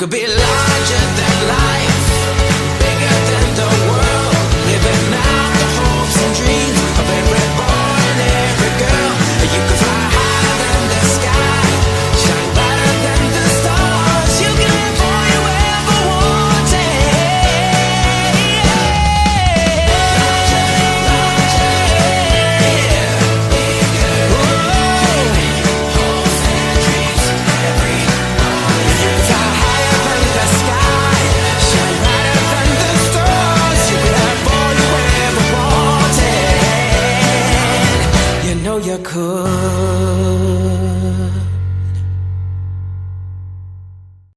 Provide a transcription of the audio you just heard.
could be larger than life, bigger than the world, living out the hopes and dreams of every boy and every girl. You could fly higher than the sky, shine brighter than the stars. You can live all you ever you could.